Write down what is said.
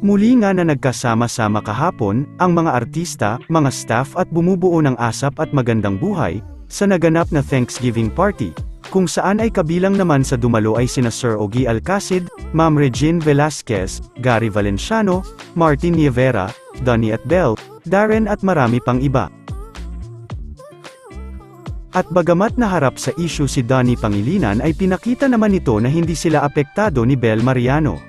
Muli nga na nagkasama-sama kahapon, ang mga artista, mga staff at bumubuo ng asap at magandang buhay, sa naganap na Thanksgiving party, kung saan ay kabilang naman sa dumalo ay sina Sir Ogie Alcacid, Ma'am Regine Velasquez, Gary Valenciano, Martin Nievera, Donnie at Belle, Darren at marami pang iba. At bagamat naharap sa issue si Donnie Pangilinan ay pinakita naman ito na hindi sila apektado ni Belle Mariano.